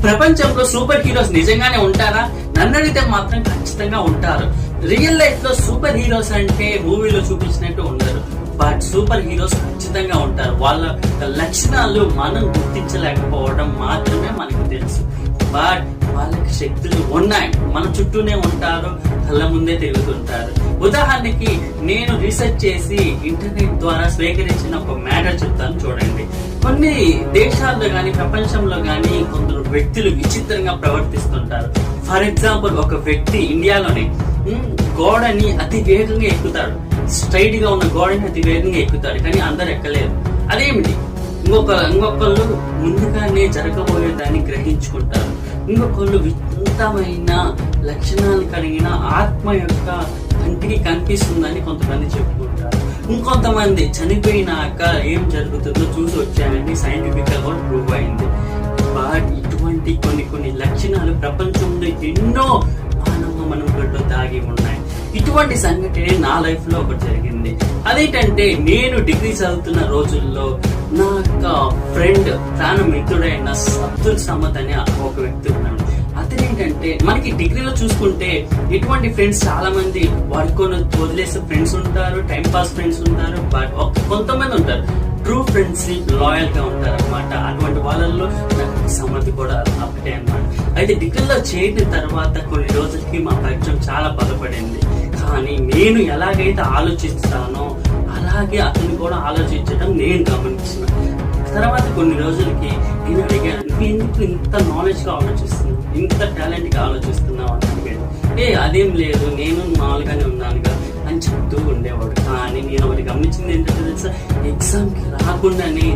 ప్రపంచంలో super heroes నిజంగానే ఉంటారా? నన్ను అడిగితే మాత్రం ఖచ్చితంగా ఉంటారు. రియల్ లైఫ్ లో సూపర్ హీరోస్ అంటే మూవీలో చూపించినట్టు ఉండరు. బట్ సూపర్ హీరోస్ ఖచ్చితంగా ఉంటారు. వాళ్ళ లక్షణాలు మనం గుర్తించలేకపోవడం మాత్రమే మనకు తెలుసు. బట్ వాళ్ళకి శక్తులు ఉన్నాయి, మన చుట్టూనే ఉంటారు, కళ్ళ ముందే తిరుగుతుంటారు. ఉదాహరణకి నేను రీసెర్చ్ చేసి ఇంటర్నెట్ ద్వారా స్వీకరించిన ఒక మ్యాటర్ చెప్తాను చూడండి. కొన్ని దేశాల్లో గాని ప్రపంచంలో గాని కొందరు వ్యక్తులు విచిత్రంగా ప్రవర్తిస్తుంటారు. ఫర్ ఎగ్జాంపుల్, ఒక వ్యక్తి ఇండియాలోనే గోడని అతి వేగంగా ఎక్కుతాడు. స్ట్రైట్ గా ఉన్న గోడని అతి వేగంగా ఎక్కుతాడు, కానీ అందరు ఎక్కలేరు. అదేమిటి? ఇంకొకళ్ళు ముందుగానే జరగబోయేదాన్ని గ్రహించుకుంటారు. ఇంకొకళ్ళు వింతమైన లక్షణాలు కలిగిన ఆత్మ యొక్క కంటికి కనిపిస్తుందని కొంతమంది చెప్పుకుంటారు. ఇంకొంతమంది చనిపోయినాక ఏం జరుగుతుందో చూసి వచ్చాయని సైంటిఫిక్ గా కూడా ప్రూవ్ అయింది. బట్ ఇటువంటి కొన్ని లక్షణాలు ప్రపంచంలో ఎన్నో మానవ మనుగడలో దాగి ఉన్నాయి. ఇటువంటి సంఘటన నా లైఫ్ లో ఒకటి జరిగింది. అదేంటంటే, నేను డిగ్రీ చదువుతున్న రోజుల్లో నా యొక్క ఫ్రెండ్, ప్రాణ మిత్రుడైన అబ్దుల్ సమద్ అనే ఒక వ్యక్తి ఉన్నాడు. అతనేంటంటే, మనకి డిగ్రీలో చూసుకుంటే ఎటువంటి ఫ్రెండ్స్ చాలా మంది వాడుకొని వదిలేసే ఫ్రెండ్స్ ఉంటారు, టైం పాస్ ఫ్రెండ్స్ ఉంటారు. బట్ కొంతమంది ఉంటారు ట్రూ ఫ్రెండ్స్, లాయల్ గా ఉంటారు అనమాట. అటువంటి వాళ్ళల్లో నాకు సమద్ కూడా ఒకటే అన్నమాట. అయితే డిగ్రీలో చేరిన తర్వాత కొన్ని రోజులకి మా పరిచయం చాలా బలపడింది. కానీ నేను ఎలాగైతే ఆలోచిస్తానో అలాగే అతను కూడా ఆలోచించడం నేను గమనించిన తర్వాత కొన్ని రోజులకి నేను అడిగాను, నువ్వు ఎందుకు ఇంత నాలెడ్జ్ గా ఆలోచిస్తున్నావు, ఇంత టాలెంట్ గా ఆలోచిస్తున్నావు అని అడిగాను. అదేం లేదు, నేను మామూలుగానే ఉన్నానుగా అని చెప్తూ ఉండేవాడు. కానీ నేను ఒకటి గమనించింది ఏంటంటే తెలుసా, ఎగ్జామ్ కి రాకుండానే